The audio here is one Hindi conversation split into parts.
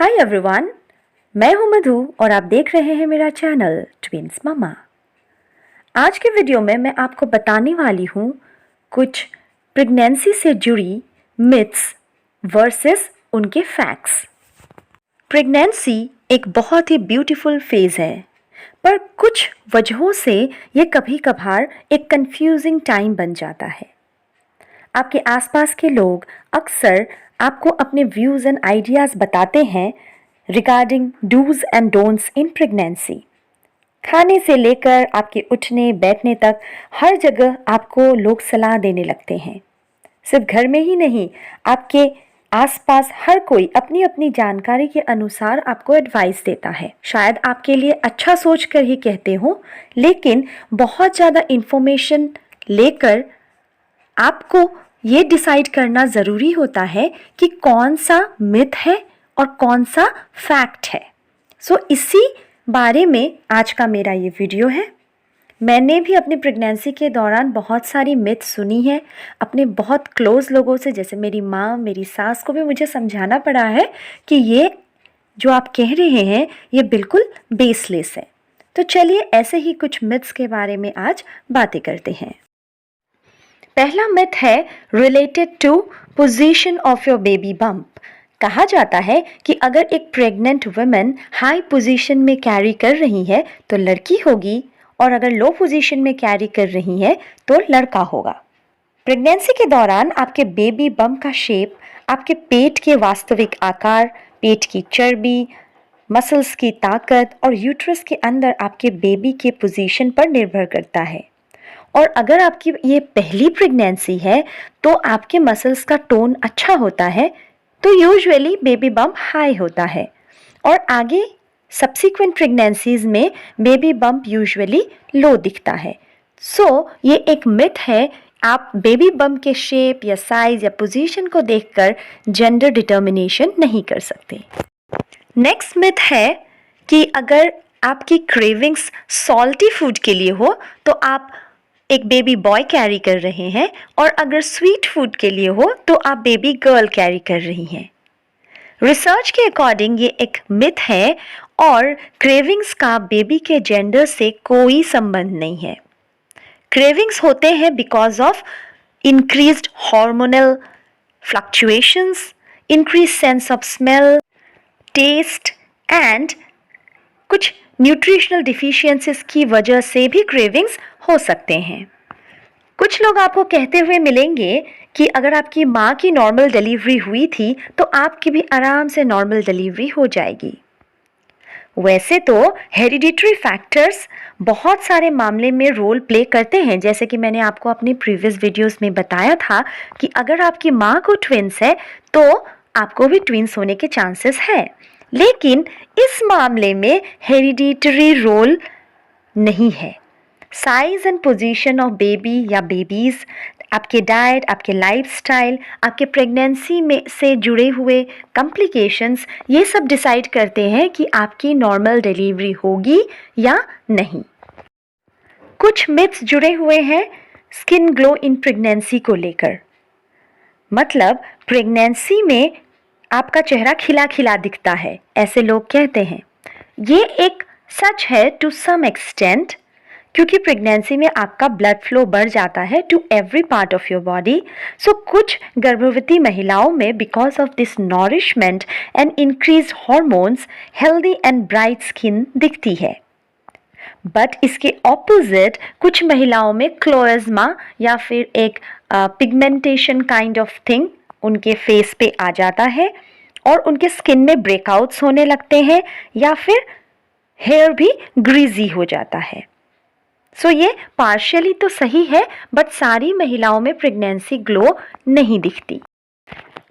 हाय एवरीवन, मैं हूं मधु और आप देख रहे हैं मेरा चैनल ट्विंस मामा। आज के वीडियो में मैं आपको बताने वाली हूं कुछ प्रेगनेंसी से जुड़ी मिथ्स वर्सेस उनके फैक्ट्स। प्रेगनेंसी एक बहुत ही ब्यूटीफुल फेज़ है, पर कुछ वजहों से ये कभी कभार एक कंफ्यूजिंग टाइम बन जाता है। आपके आसपास के लोग अक्सर आपको अपने व्यूज़ एंड आइडियाज़ बताते हैं regarding dos and don'ts in pregnancy. खाने से लेकर आपके उठने बैठने तक हर जगह आपको लोग सलाह देने लगते हैं। सिर्फ घर में ही नहीं, आपके आसपास हर कोई अपनी अपनी जानकारी के अनुसार आपको एडवाइस देता है। शायद आपके लिए अच्छा सोच कर ही कहते हो, लेकिन बहुत ज़्यादा इंफॉर्मेशन लेकर आपको ये डिसाइड करना ज़रूरी होता है कि कौन सा मिथ है और कौन सा फैक्ट है। सो इसी बारे में आज का मेरा ये वीडियो है। मैंने भी अपनी प्रेगनेंसी के दौरान बहुत सारी मिथ सुनी है अपने बहुत क्लोज़ लोगों से, जैसे मेरी माँ, मेरी सास को भी मुझे समझाना पड़ा है कि ये जो आप कह रहे हैं ये बिल्कुल बेसलेस है। तो चलिए ऐसे ही कुछ मिथ्स के बारे में आज बातें करते हैं। पहला मिथ है related to position of your baby bump. कहा जाता है कि अगर एक प्रेग्नेंट वुमेन हाई पोजीशन में कैरी कर रही है तो लड़की होगी, और अगर लो पोजीशन में कैरी कर रही है तो लड़का होगा। प्रेगनेंसी के दौरान आपके बेबी बम्प का शेप आपके पेट के वास्तविक आकार, पेट की चर्बी, मसल्स की ताकत और यूट्रस के अंदर आपके बेबी के पोजीशन पर निर्भर करता है। और अगर आपकी ये पहली प्रेगनेंसी है तो आपके मसल्स का टोन अच्छा होता है, तो यूजुअली बेबी बम्प हाई होता है, और आगे सब्सिक्वेंट प्रेगनेंसीज में बेबी बम्प यूजुअली लो दिखता है। सो ये एक मिथ है। आप बेबी बम्प के शेप या साइज या पोजीशन को देखकर जेंडर डिटर्मिनेशन नहीं कर सकते। नेक्स्ट मिथ है कि अगर आपकी क्रेविंग्स सॉल्टी फूड के लिए हो तो आप एक बेबी बॉय कैरी कर रहे हैं, और अगर स्वीट फूड के लिए हो तो आप बेबी गर्ल कैरी कर रही हैं। रिसर्च के अकॉर्डिंग ये एक मिथ है और क्रेविंग्स का बेबी के जेंडर से कोई संबंध नहीं है। क्रेविंग्स होते हैं because of increased hormonal fluctuations, increase sense of smell, taste and कुछ न्यूट्रिशनल डिफिशियंसीज की वजह से भी क्रेविंग्स हो सकते हैं। कुछ लोग आपको कहते हुए मिलेंगे कि अगर आपकी माँ की नॉर्मल डिलीवरी हुई थी तो आपकी भी आराम से नॉर्मल डिलीवरी हो जाएगी। वैसे तो हेरिडिटरी फैक्टर्स बहुत सारे मामले में रोल प्ले करते हैं, जैसे कि मैंने आपको अपनी प्रीवियस वीडियोस में बताया था कि अगर आपकी माँ को ट्विंस है तो आपको भी ट्विंस होने के चांसेस है। लेकिन इस मामले में हेरिडिटरी रोल नहीं है। Size and position of baby या बेबीज, आपके डाइट, आपके लाइफस्टाइल, आपके प्रेगनेंसी में से जुड़े हुए कॉम्प्लिकेशंस, ये सब डिसाइड करते हैं कि आपकी नॉर्मल डिलीवरी होगी या नहीं। कुछ मिथ्स जुड़े हुए हैं स्किन ग्लो इन प्रेगनेंसी को लेकर। मतलब प्रेगनेंसी में आपका चेहरा खिला खिला दिखता है, ऐसे लोग कहते हैं। ये एक सच है टू सम एक्सटेंट, क्योंकि प्रेगनेंसी में आपका ब्लड फ्लो बढ़ जाता है to every part of your body. So कुछ गर्भवती महिलाओं में because of this nourishment and increase hormones healthy and bright skin दिखती है। बट इसके ऑपोजिट कुछ महिलाओं में क्लोएज्मा या फिर एक पिगमेंटेशन काइंड ऑफ थिंग उनके फेस पे आ जाता है, और उनके स्किन में ब्रेकआउट्स होने लगते हैं, या फिर हेयर भी ग्रीजी हो जाता है। सो ये पार्शियली तो सही है, बट सारी महिलाओं में प्रेगनेंसी ग्लो नहीं दिखती।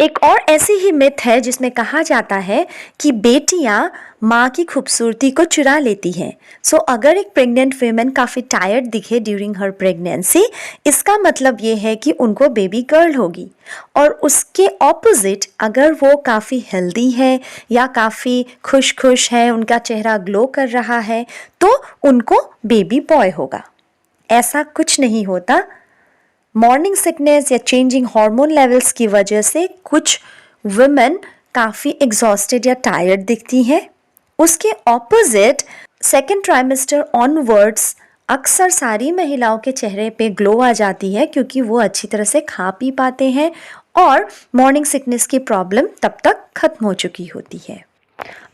एक और ऐसी ही मिथ है जिसमें कहा जाता है कि बेटियां माँ की खूबसूरती को चुरा लेती हैं। सो अगर एक प्रेग्नेंट वीमेन काफ़ी टायर्ड दिखे ड्यूरिंग हर प्रेगनेंसी, इसका मतलब ये है कि उनको बेबी गर्ल होगी। और उसके ऑपोजिट अगर वो काफ़ी हेल्दी है या काफ़ी खुश है, उनका चेहरा ग्लो कर रहा है, तो उनको बेबी बॉय होगा। ऐसा कुछ नहीं होता। मॉर्निंग सिकनेस या चेंजिंग हार्मोन लेवल्स की वजह से कुछ वुमेन काफ़ी एग्जॉस्टेड या टायर्ड दिखती हैं। उसके ऑपोजिट सेकेंड ट्राइमेस्टर ऑनवर्ड्स अक्सर सारी महिलाओं के चेहरे पे ग्लो आ जाती है, क्योंकि वो अच्छी तरह से खा पी पाते हैं और मॉर्निंग सिकनेस की प्रॉब्लम तब तक खत्म हो चुकी होती है।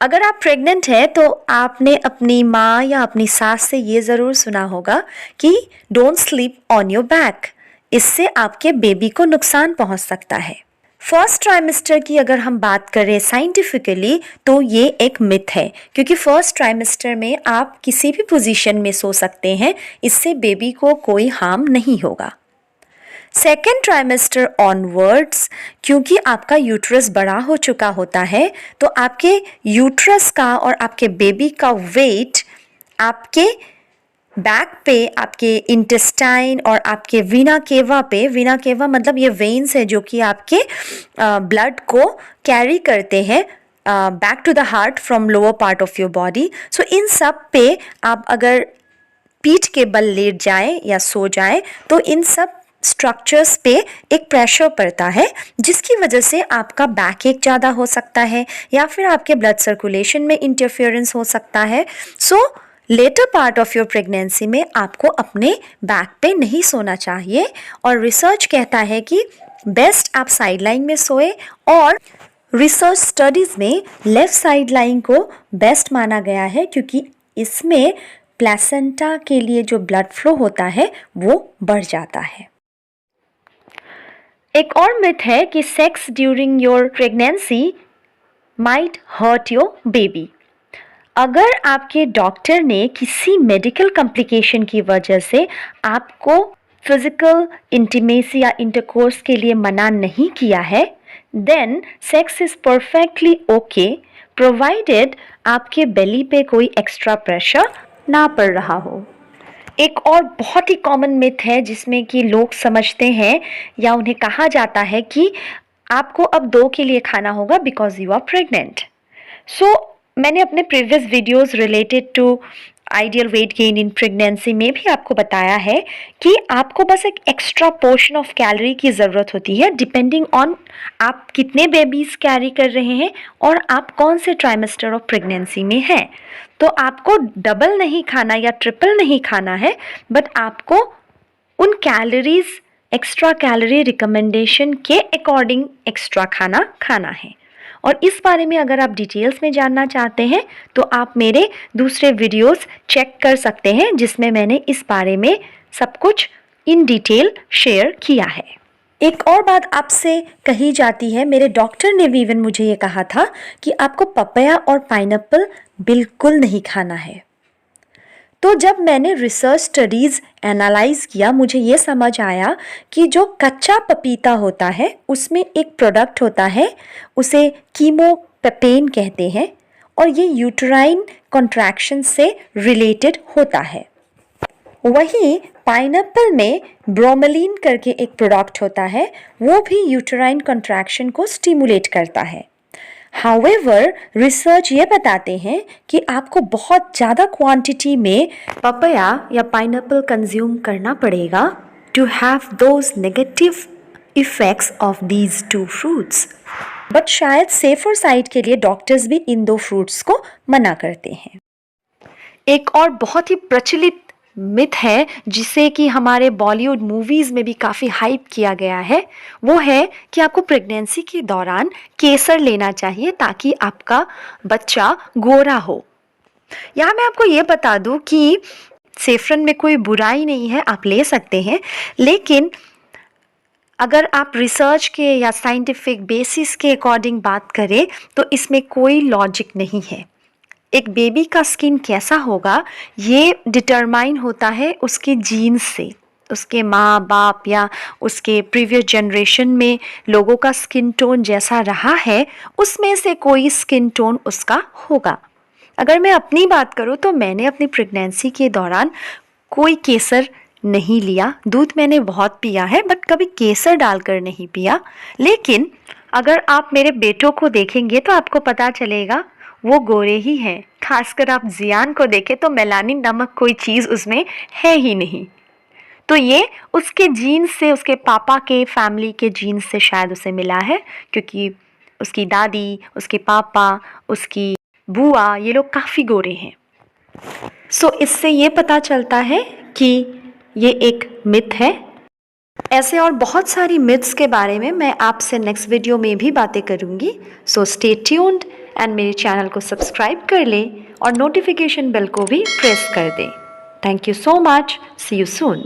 अगर आप प्रेग्नेंट हैं तो आपने अपनी माँ या अपनी सास से ये ज़रूर सुना होगा कि don't sleep on your back, इससे आपके बेबी को नुकसान पहुंच सकता है। फर्स्ट ट्राइमेस्टर की अगर हम बात करें साइंटिफिकली तो ये एक मिथ है, क्योंकि फर्स्ट ट्राइमेस्टर में आप किसी भी पोजीशन में सो सकते हैं, इससे बेबी को कोई हार्म नहीं होगा। सेकेंड ट्राइमेस्टर ऑनवर्ड्स, क्योंकि आपका यूट्रस बड़ा हो चुका होता है, तो आपके यूट्रस का और आपके बेबी का वेट आपके बैक पे, आपके इंटेस्टाइन और आपके वीना केवा पे, वीना केवा मतलब ये वेन्स है जो कि आपके ब्लड को कैरी करते हैं back to the heart from lower part of your body. So इन सब पे आप अगर पीठ के बल लेट जाएं या सो जाएं तो इन सब स्ट्रक्चर्स पे एक प्रेशर पड़ता है, जिसकी वजह से आपका बैक एक ज़्यादा हो सकता है या फिर आपके ब्लड सर्कुलेशन में इंटरफेरेंस हो सकता है। So later part of your pregnancy में आपको अपने बैक पे नहीं सोना चाहिए, और रिसर्च कहता है कि बेस्ट आप साइड लाइन में सोए, और रिसर्च स्टडीज़ में लेफ़्ट साइड लाइन को बेस्ट माना गया है, क्योंकि इसमें प्लेसेंटा के लिए जो ब्लड फ्लो होता है वो बढ़ जाता है। एक और मिथ है कि sex during your pregnancy might hurt your baby. अगर आपके डॉक्टर ने किसी मेडिकल कॉम्प्लिकेशन की वजह से आपको फिजिकल इंटीमेसी या इंटरकोर्स के लिए मना नहीं किया है, then sex is perfectly okay, provided आपके बेली पे कोई एक्स्ट्रा प्रेशर ना पड़ रहा हो। एक और बहुत ही कॉमन मिथ है जिसमें कि लोग समझते हैं या उन्हें कहा जाता है कि आपको अब 2 के लिए खाना होगा because you are pregnant. So मैंने अपने previous videos related to ideal weight gain in pregnancy में भी आपको बताया है कि आपको बस एक एक्स्ट्रा पोर्शन ऑफ कैलोरी की ज़रूरत होती है, डिपेंडिंग ऑन आप कितने बेबीज़ कैरी कर रहे हैं और आप कौन से ट्राइमेस्टर ऑफ प्रेगनेंसी में हैं। तो आपको डबल नहीं खाना या ट्रिपल नहीं खाना है, बट आपको उन कैलोरीज, एक्स्ट्रा कैलोरी रिकमेंडेशन के अकॉर्डिंग एक्स्ट्रा खाना खाना है। और इस बारे में अगर आप डिटेल्स में जानना चाहते हैं तो आप मेरे दूसरे वीडियोस चेक कर सकते हैं, जिसमें मैंने इस बारे में सब कुछ इन डिटेल शेयर किया है। एक और बात आपसे कही जाती है, मेरे डॉक्टर ने भी इवन मुझे ये कहा था कि आपको पपाया और पाइनएप्पल बिल्कुल नहीं खाना है। तो जब मैंने रिसर्च स्टडीज़ एनालाइज किया, मुझे ये समझ आया कि जो कच्चा पपीता होता है उसमें एक प्रोडक्ट होता है, उसे कीमोपेपेन कहते हैं, और ये यूटेराइन कॉन्ट्रैक्शन से रिलेटेड होता है। वहीं पाइनएप्पल में ब्रोमेलिन करके एक प्रोडक्ट होता है, वो भी यूटेराइन कॉन्ट्रैक्शन को स्टिमुलेट करता है। हाउएवर रिसर्च ये बताते हैं कि आपको बहुत ज़्यादा क्वांटिटी में पपाया या पाइनएप्पल कंज्यूम करना पड़ेगा to have those negative effects of these 2 fruits. But शायद सेफर साइड के लिए डॉक्टर्स भी इन 2 फ्रूट्स को मना करते हैं। एक और बहुत ही प्रचलित मिथ है जिसे कि हमारे बॉलीवुड मूवीज़ में भी काफ़ी हाइप किया गया है, वो है कि आपको प्रेगनेंसी के दौरान केसर लेना चाहिए ताकि आपका बच्चा गोरा हो। यहाँ मैं आपको ये बता दूँ कि सेफ्रन में कोई बुराई नहीं है, आप ले सकते हैं, लेकिन अगर आप रिसर्च के या साइंटिफिक बेसिस के अकॉर्डिंग बात करें तो इसमें कोई लॉजिक नहीं है। एक बेबी का स्किन कैसा होगा ये डिटरमाइन होता है उसके जीन्स से, उसके माँ बाप या उसके प्रीवियस जनरेशन में लोगों का स्किन टोन जैसा रहा है उसमें से कोई स्किन टोन उसका होगा। अगर मैं अपनी बात करूँ तो मैंने अपनी प्रेगनेंसी के दौरान कोई केसर नहीं लिया। दूध मैंने बहुत पिया है बट कभी केसर डालकर नहीं पिया। लेकिन अगर आप मेरे बेटों को देखेंगे तो आपको पता चलेगा वो गोरे ही हैं। खासकर आप जियान को देखें तो मेलानिन नामक कोई चीज़ उसमें है ही नहीं। तो ये उसके जीन्स से, उसके पापा के फैमिली के जीन्स से शायद उसे मिला है, क्योंकि उसकी दादी, उसके पापा, उसकी बुआ, ये लोग काफ़ी गोरे हैं। सो इससे ये पता चलता है कि ये एक मिथ है। ऐसे और बहुत सारी मिथ्स के बारे में मैं आपसे नेक्स्ट वीडियो में भी बातें करूँगी। सो स्टे ट्यून्ड एंड मेरे चैनल को सब्सक्राइब कर लें और नोटिफिकेशन बेल को भी प्रेस कर दें। Thank you so much. See you soon.